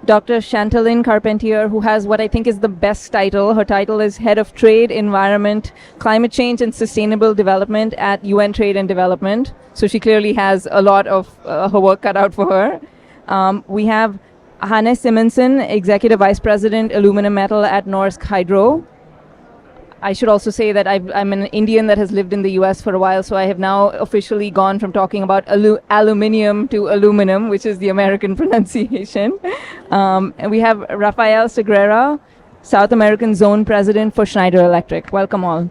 Dr. Chantalyn Carpentier, who has what I think is the best title. Her title is Head of Trade, Environment, Climate Change and Sustainable Development at UN Trade and Development. So she clearly has a lot of her work cut out for her. We have Hanne Simonsen, Executive Vice President, Aluminum Metal at Norsk Hydro. I should also say that I'm an Indian that has lived in the US for a while, so I have now officially gone from talking about aluminium to aluminum, which is the American pronunciation. And we have Rafael Segrera, South American Zone President for Schneider Electric. Welcome all.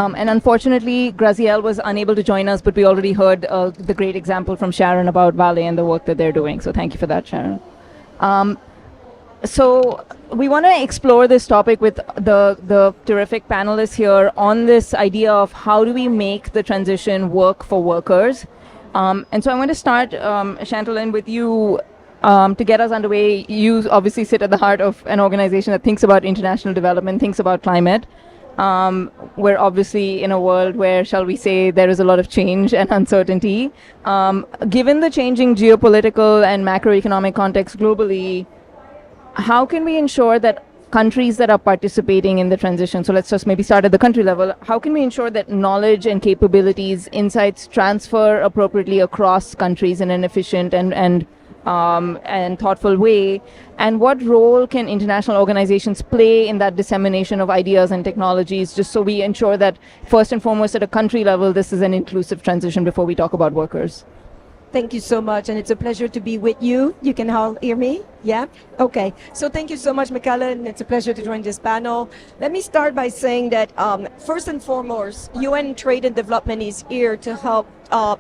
And unfortunately, Graziel was unable to join us, but we already heard the great example from Sharon about Vale and the work that they're doing. So thank you for that, Sharon. So we want to explore this topic with the terrific panelists here on this idea of how do we make the transition work for workers. And so I want to start, Chantalyn, with you. To get us underway. You obviously sit at the heart of an organization that thinks about international development, thinks about climate. We're obviously in a world where, shall we say, there is a lot of change and uncertainty. Given the changing geopolitical and macroeconomic context globally, how can we ensure that countries that are participating in the transition, so let's just maybe start at the country level, how can we ensure that knowledge and capabilities, insights transfer appropriately across countries in an efficient and thoughtful way? And what role can international organizations play in that dissemination of ideas and technologies, just so we ensure that first and foremost at a country level, this is an inclusive transition before we talk about workers? Thank you so much, and it's a pleasure to be with you. You can all hear me? Yeah? Okay. So thank you so much, Michaela, and it's a pleasure to join this panel. Let me start by saying that first and foremost, UN Trade and Development is here to help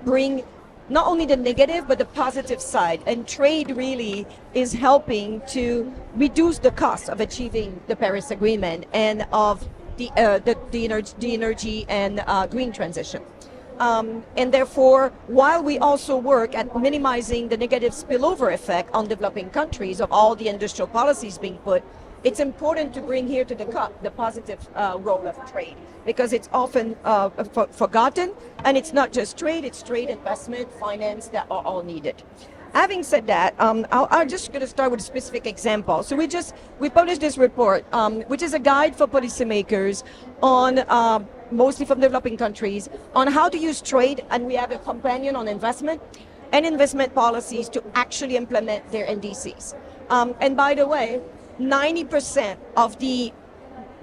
bring not only the negative, but the positive side. And trade really is helping to reduce the cost of achieving the Paris Agreement and of the energy and green transition. And therefore, while we also work at minimizing the negative spillover effect on developing countries of all the industrial policies being put, it's important to bring here to the COP the positive role of trade, because it's often forgotten, and it's not just trade, it's trade, investment, finance that are all needed. Having said that, I'm just going to start with a specific example. So we published this report, which is a guide for policymakers on mostly from developing countries on how to use trade, and we have a companion on investment and investment policies to actually implement their NDCs. And by the way, 90% of the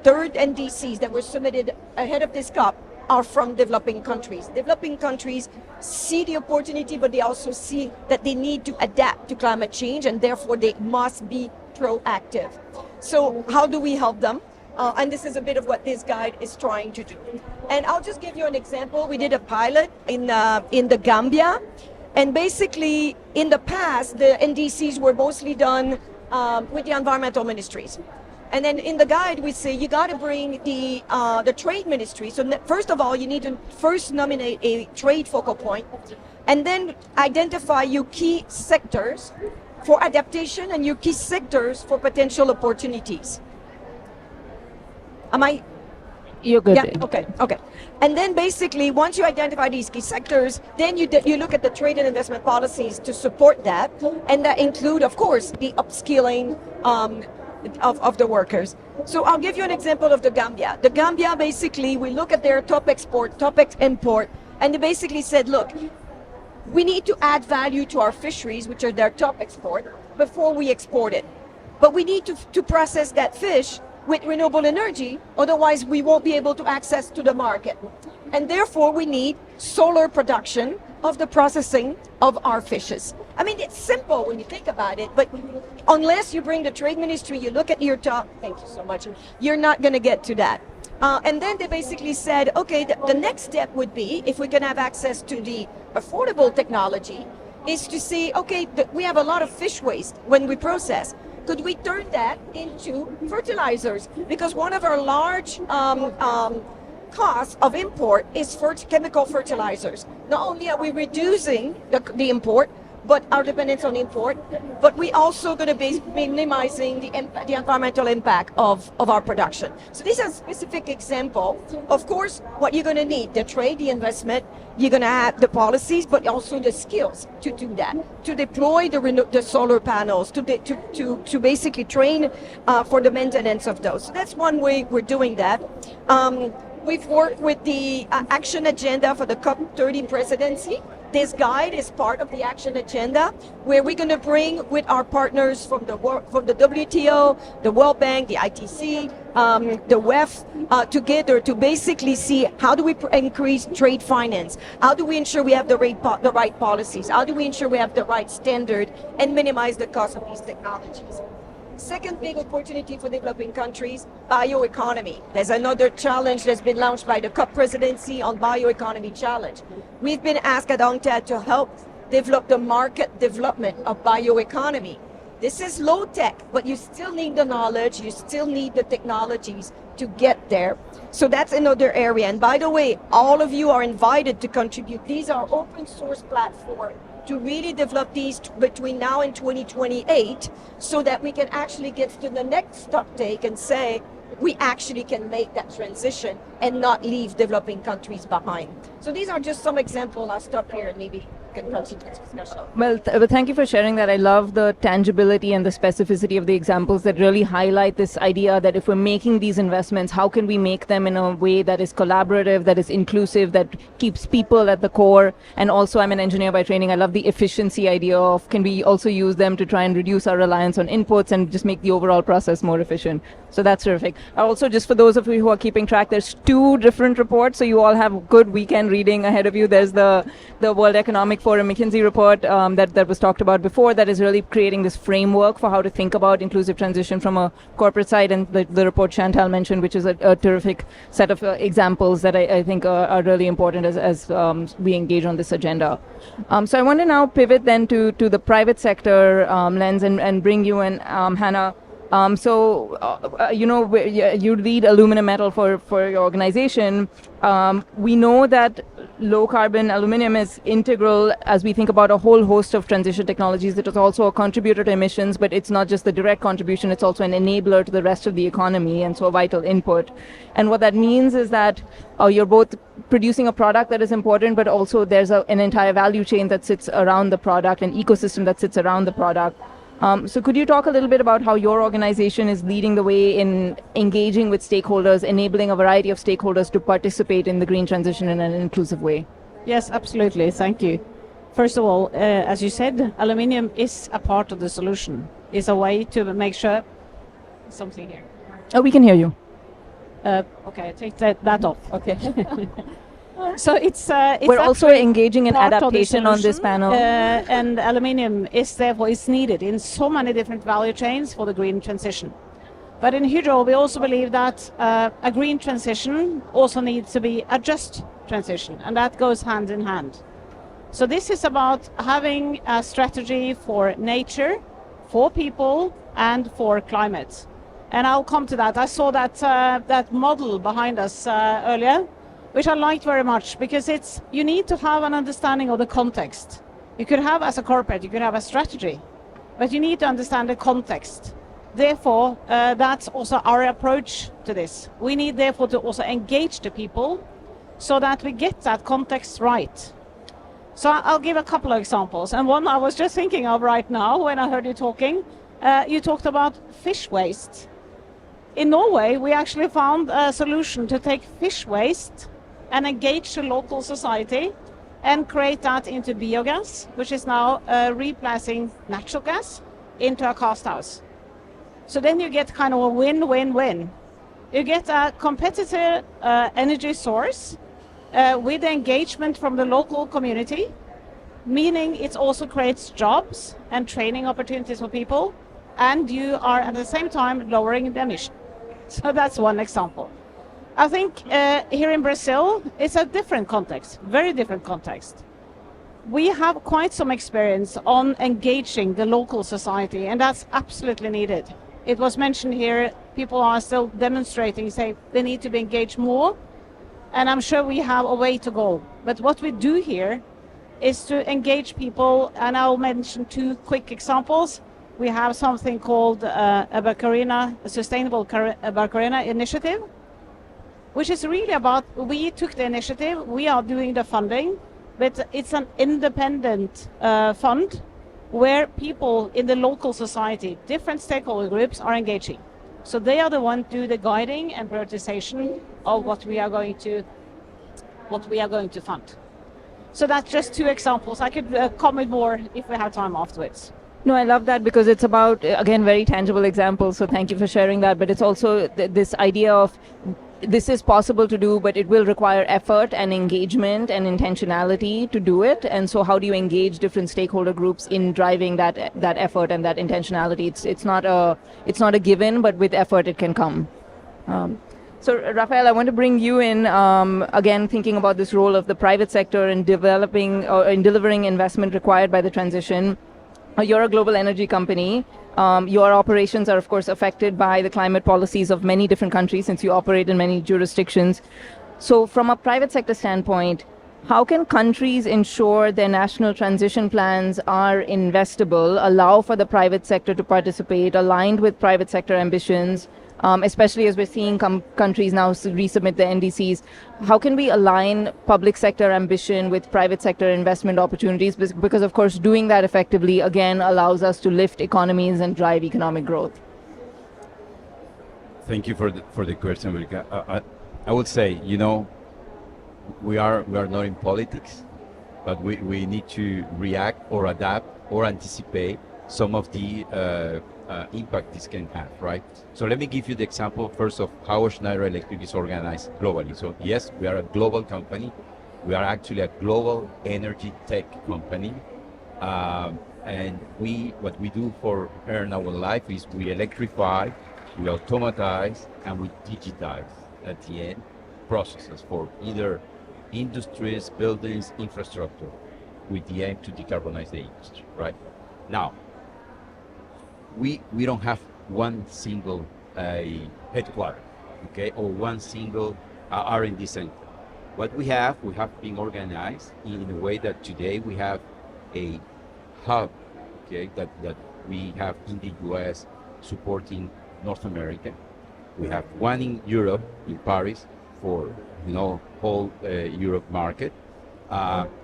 third NDCs that were submitted ahead of this COP are from developing countries. Developing countries see the opportunity, but they also see that they need to adapt to climate change, and therefore they must be proactive. So how do we help them? And this is a bit of what this guide is trying to do. And I'll just give you an example. We did a pilot in the Gambia, and basically in the past, the NDCs were mostly done with the environmental ministries. And then in the guide, we say you got to bring the trade ministry. So first of all, you need to first nominate a trade focal point, and then identify your key sectors for adaptation and your key sectors for potential opportunities. Am I? You're good. Yeah, okay. And then basically, once you identify these key sectors, then you look at the trade and investment policies to support that, and that include, of course, the upskilling of the workers. So I'll give you an example of the Gambia. The Gambia, basically, we look at their top export, top import, and they basically said, look, we need to add value to our fisheries, which are their top export, before we export it. But we need to process that fish with renewable energy, otherwise we won't be able to access to the market. And therefore we need solar production of the processing of our fishes. I mean, it's simple when you think about it, but unless you bring the trade ministry, you look at your top, thank you so much, you're not gonna get to that. And then they basically said, okay, the next step would be, if we can have access to the affordable technology, is to see, okay, we have a lot of fish waste when we process. Could we turn that into fertilizers? Because one of our large costs of import is chemical fertilizers. Not only are we reducing the import, but our dependence on import. But we also going to be minimizing the environmental impact of our production. So this is a specific example. Of course, what you're going to need, the trade, the investment, you're going to have the policies, but also the skills to do that, to deploy the solar panels, to basically train for the maintenance of those. So that's one way we're doing that. We've worked with the action agenda for the COP30 presidency. This guide is part of the action agenda, where we're going to bring with our partners from the WTO, the World Bank, the ITC, the WEF, together to basically see how do we increase trade finance, how do we ensure we have the right policies, how do we ensure we have the right standard and minimize the cost of these technologies. Second big opportunity for developing countries, bioeconomy. There's another challenge that's been launched by the COP presidency on bioeconomy challenge. We've been asked at UNCTAD to help develop the market development of bioeconomy. This is low tech, but you still need the knowledge, you still need the technologies to get there. So that's another area. And by the way, all of you are invited to contribute. These are open source platforms to really develop these between now and 2028 so that we can actually get to the next stock take and say we actually can make that transition and not leave developing countries behind. So these are just some examples. I'll stop here and maybe can continue this discussion. Well, thank you for sharing that. I love the tangibility and the specificity of the examples that really highlight this idea that if we're making these investments, how can we make them in a way that is collaborative, that is inclusive, that keeps people at the core. And also, I'm an engineer by training. I love the efficiency idea of can we also use them to try and reduce our reliance on inputs and just make the overall process more efficient. So that's terrific. Also, just for those of you who are keeping track, there's 2 different reports, so you all have good weekend reading ahead of you. There's the World Economic Forum McKinsey report that was talked about before, that is really creating this framework for how to think about inclusive transition from a corporate side, and the report Chantal mentioned, which is a terrific set of examples that I think are really important as we engage on this agenda. So I want to now pivot then to the private sector lens and bring you in, Hannah. You lead aluminum metal for your organization. We know that low carbon aluminum is integral as we think about a whole host of transition technologies. It is also a contributor to emissions, but it's not just the direct contribution, it's also an enabler to the rest of the economy, and so a vital input. And what that means is that you're both producing a product that is important, but also there's an entire value chain that sits around the product, an ecosystem that sits around the product. So could you talk a little bit about how your organization is leading the way in engaging with stakeholders, enabling a variety of stakeholders to participate in the green transition in an inclusive way? Yes, absolutely. Thank you. First of all, as you said, aluminium is a part of the solution. It's a way to make sure something here. Oh, we can hear you. Okay, take that off. Okay. So it's we're also engaging in adaptation on this panel. And aluminium is therefore needed in so many different value chains for the green transition. But in Hydro, we also believe that a green transition also needs to be a just transition, and that goes hand in hand. So this is about having a strategy for nature, for people, and for climate. And I'll come to that. I saw that model behind us earlier, which I liked very much, because you need to have an understanding of the context. You could have, as a corporate, you could have a strategy, but you need to understand the context. Therefore, that's also our approach to this. We need, therefore, to also engage the people so that we get that context right. So I'll give a couple of examples. And one I was just thinking of right now when I heard you talking. You talked about fish waste. In Norway, we actually found a solution to take fish waste and engage the local society and create that into biogas, which is now replacing natural gas into a cast house. So then you get kind of a win-win-win. You get a competitive energy source with engagement from the local community, meaning it also creates jobs and training opportunities for people, and you are at the same time lowering the emission. So that's one example. I think here in Brazil, it's a different context, very different context. We have quite some experience on engaging the local society, and that's absolutely needed. It was mentioned here, people are still demonstrating, say they need to be engaged more, and I'm sure we have a way to go. But what we do here is to engage people, and I'll mention two quick examples. We have something called a Sustainable Barcarena Initiative, which is really about, we took the initiative, we are doing the funding, but it's an independent fund where people in the local society, different stakeholder groups are engaging. So they are the ones do the guiding and prioritization of what we are going to fund. So that's just two examples. I could comment more if we have time afterwards. No, I love that because it's about, again, very tangible examples. So thank you for sharing that. But it's also this idea of this is possible to do, but it will require effort and engagement and intentionality to do it. And so how do you engage different stakeholder groups in driving that effort and that intentionality? It's not a given, but with effort it can come. So Rafael, I want to bring you in, again, thinking about this role of the private sector in developing or in delivering investment required by the transition. You're a global energy company. Your operations are, of course, affected by the climate policies of many different countries since you operate in many jurisdictions. So from a private sector standpoint, how can countries ensure their national transition plans are investable, allow for the private sector to participate, aligned with private sector ambitions, especially as we're seeing countries now resubmit the NDCs? How can we align public sector ambition with private sector investment opportunities? Because of course, doing that effectively, again, allows us to lift economies and drive economic growth. Thank you for the question, America. I would say, we are not in politics, but we need to react or adapt or anticipate some of the impact this can have, right? So let me give you the example first of how Schneider Electric is organized globally. So yes, we are a global company. We are actually a global energy tech company. And what we do for earn our life is we electrify, we automatize, and we digitize at the end processes for either industries, buildings, infrastructure, with the aim to decarbonize the industry, right? Now, we don't have one single headquarter, okay, or one single R&D center. What we have been organized in a way that today we have a hub, okay, that we have in the US supporting North America. We have one in Europe, in Paris, for whole Europe market.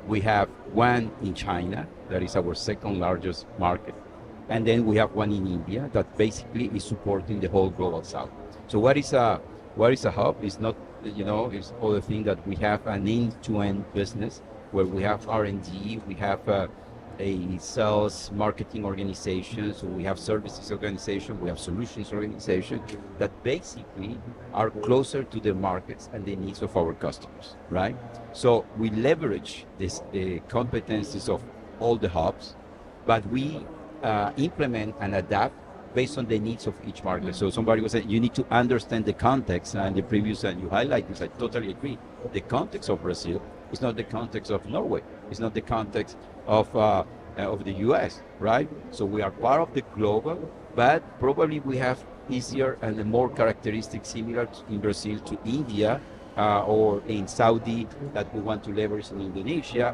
We have one in China, that is our second largest market. And then we have one in India that basically is supporting the whole global south. So what is a hub? It's not, it's all the thing that we have an end-to-end business where we have R&D, we have a sales marketing organization, so we have services organization, we have solutions organization that basically are closer to the markets and the needs of our customers, right? So we leverage the competencies of all the hubs, but we implement and adapt based on the needs of each market. So somebody was saying, you need to understand the context, and the previous, and you highlight this, I totally agree. The context of Brazil is not the context of Norway. It's not the context of the US, right? So we are part of the global, but probably we have easier and more characteristics similar in Brazil to India or in Saudi that we want to leverage in Indonesia.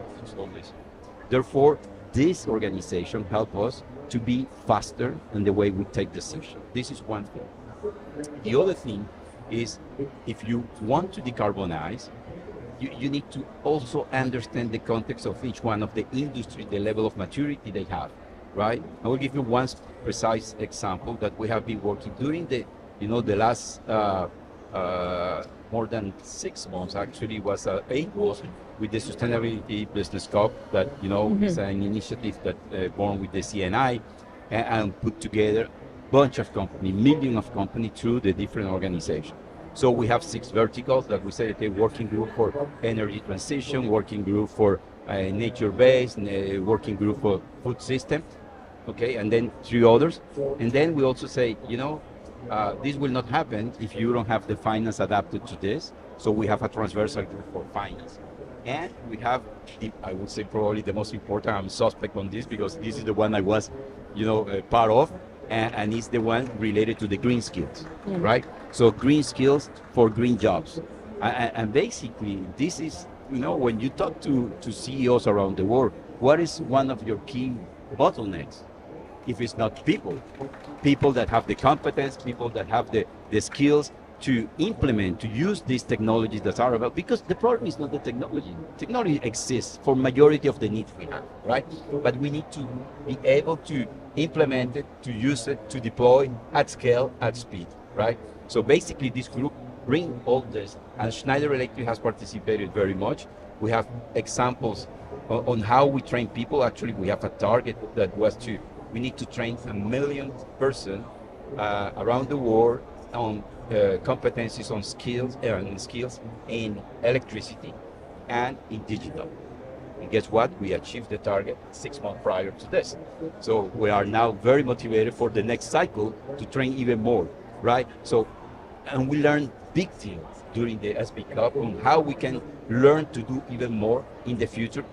Therefore, this organization helps us to be faster in the way we take decisions. This is one thing. The other thing is, if you want to decarbonize, you need to also understand the context of each one of the industry, the level of maturity they have, right? I will give you one precise example that we have been working during the last more than 6 months, actually was 8 months, with the Sustainability Business COP that, is an initiative that born with the CNI and put together a bunch of companies, millions of companies through the different organizations. So we have 6 verticals that we say, okay, working group for energy transition, working group for nature-based, working group for food system, okay, and then 3 others. And then we also say, this will not happen if you don't have the finance adapted to this. So we have a transversal group for finance. And we have, I would say probably the most important, I'm suspect on this because this is the one I was, part of, and it's the one related to the green skills, right? So green skills for green jobs. And basically, this is when you talk to CEOs around the world, what is one of your key bottlenecks? If it's not people that have the competence, people that have the skills to implement, to use these technologies that are available, because the problem is not the technology. Technology exists for majority of the needs we have, right? But we need to be able to implement it, to use it, to deploy at scale, at speed, right? So basically this group bring all this, and Schneider Electric has participated very much. We have examples on how we train people. Actually, we have a target that was we need to train 1 million person around the world on competencies on skills in electricity and in digital. And guess what? We achieved the target 6 months prior to this. So we are now very motivated for the next cycle to train even more, right? So, and we learned big things during the SB Cup on how we can learn to do even more in the future,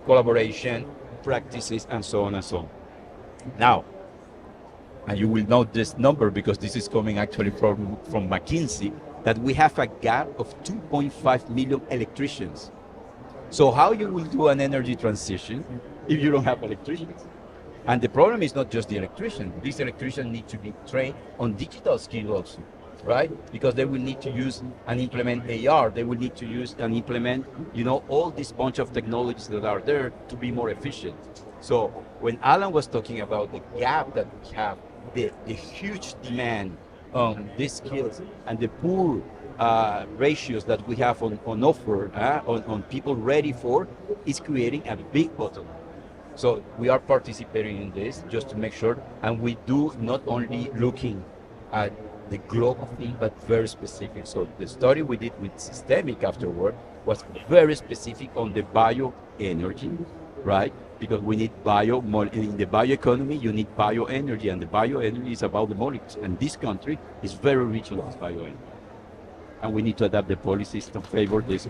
collaboration, practices, and so on and so on. Now, and you will know this number because this is coming actually from McKinsey, that we have a gap of 2.5 million electricians. So how you will do an energy transition if you don't have electricians? And the problem is not just the electrician. These electricians need to be trained on digital skills also, right? Because they will need to use and implement AR. They will need to use and implement, all this bunch of technologies that are there to be more efficient. So when Alan was talking about the gap that we have, the huge demand on these skills and the poor ratios that we have on offer, on people ready for, is creating a big bottleneck. So we are participating in this just to make sure, and we do not only looking at the global thing, but very specific. So the study we did with Systemic afterward was very specific on the bioenergy, right? Because we need in the bioeconomy, you need bioenergy, and the bioenergy is about the molecules. And this country is very rich in this bioenergy. And we need to adapt the policies to favor this.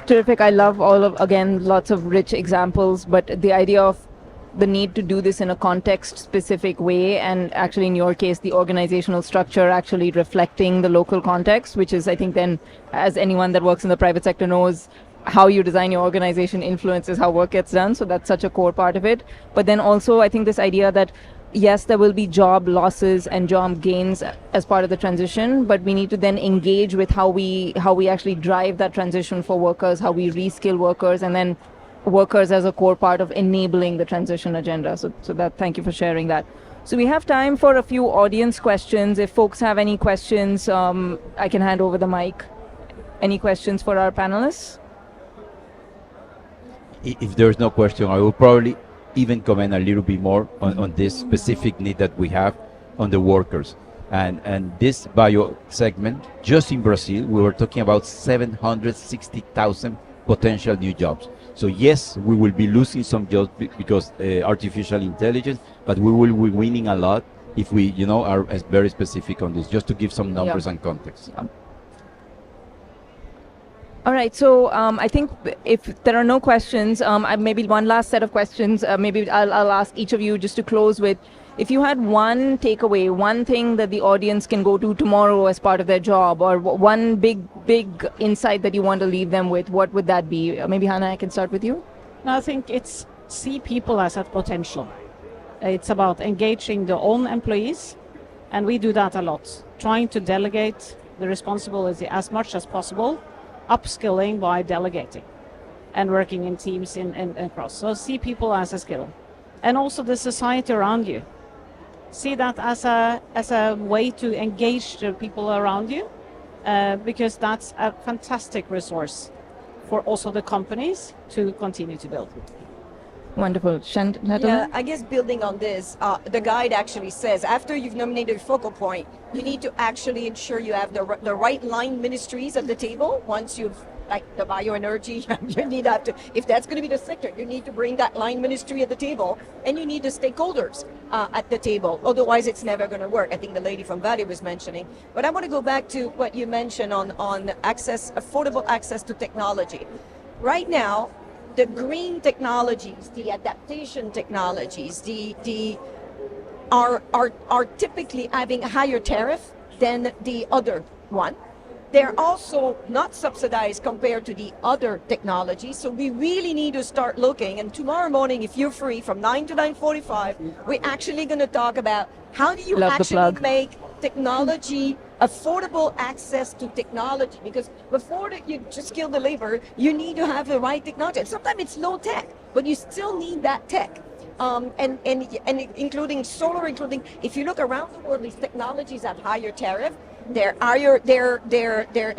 Terrific. I love again, lots of rich examples, but the idea of the need to do this in a context-specific way, and actually in your case, the organizational structure actually reflecting the local context, which is, I think then, as anyone that works in the private sector knows, how you design your organization influences how work gets done. So that's such a core part of it. But then also, I think this idea that yes, there will be job losses and job gains as part of the transition, but we need to then engage with how we actually drive that transition for workers, how we reskill workers, and then workers as a core part of enabling the transition agenda. So that, thank you for sharing that. So we have time for a few audience questions. If folks have any questions, I can hand over the mic. Any questions for our panelists? If there's no question, I will probably even comment a little bit more on this specific need that we have on the workers. And this bio segment, just in Brazil, we were talking about 760,000 potential new jobs. So yes, we will be losing some jobs because artificial intelligence, but we will be winning a lot if we, are very specific on this, just to give some numbers and context. All right, so I think if there are no questions, maybe one last set of questions, maybe I'll ask each of you just to close with, if you had one takeaway, one thing that the audience can go to tomorrow as part of their job, or one big insight that you want to leave them with, what would that be? Maybe Hannah, I can start with you. I think it's see people as at potential. It's about engaging their own employees, and we do that a lot, trying to delegate the responsibility as much as possible, upskilling by delegating and working in teams in across. So see people as a skill, and also the society around you. See that as a way to engage the people around you, because that's a fantastic resource for also the companies to continue to build. Wonderful. Yeah, I guess building on this, the guide actually says after you've nominated a focal point, you need to actually ensure you have the right line ministries at the table. Once you've, like the bioenergy, you need to, if that's going to be the sector, you need to bring that line ministry at the table, and you need the stakeholders at the table. Otherwise, it's never going to work. I think the lady from Valley was mentioning. But I want to go back to what you mentioned on access, affordable access to technology. Right now, the green technologies, the adaptation technologies, are typically having a higher tariff than the other one. They're also not subsidized compared to the other technologies. So we really need to start looking. And tomorrow morning, if you're free from 9 to 9:45, we're actually going to talk about how do you Love the actually plug. make technology affordable access to technology, because before you just skill the labor, you need to have the right technology. And sometimes it's low tech, but you still need that tech. And including solar, including if you look around the world, these technologies have higher tariff. They're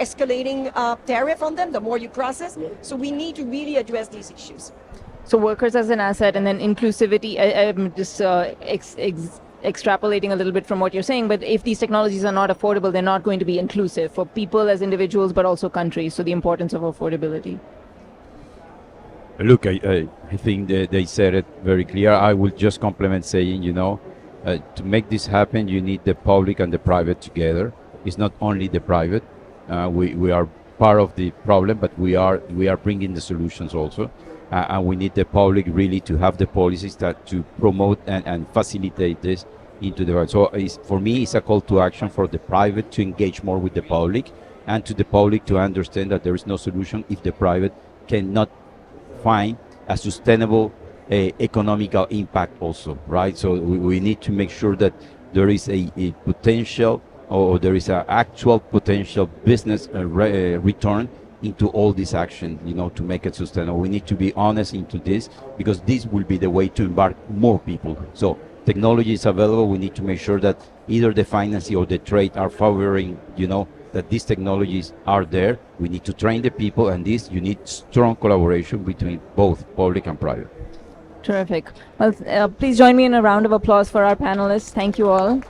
escalating tariff on them the more you process. So we need to really address these issues. So workers as an asset, and then inclusivity. I'm just extrapolating a little bit from what you're saying, but if these technologies are not affordable, they're not going to be inclusive for people as individuals, but also countries. So the importance of affordability. Look, I think they said it very clear. I will just complement saying, to make this happen, you need the public and the private together. It's not only the private. We are part of the problem, but we are bringing the solutions also. And we need the public really to have the policies that to promote and facilitate this into the world. So for me, it's a call to action for the private to engage more with the public, and to the public to understand that there is no solution if the private cannot find a sustainable economical impact also, right? So we need to make sure that there is a potential, or there is an actual potential business return into all this action, to make it sustainable. We need to be honest into this, because this will be the way to embark more people. So technology is available. We need to make sure that either the financing or the trade are favoring, that these technologies are there. We need to train the people, and you need strong collaboration between both public and private. Terrific. Well, please join me in a round of applause for our panelists. Thank you all.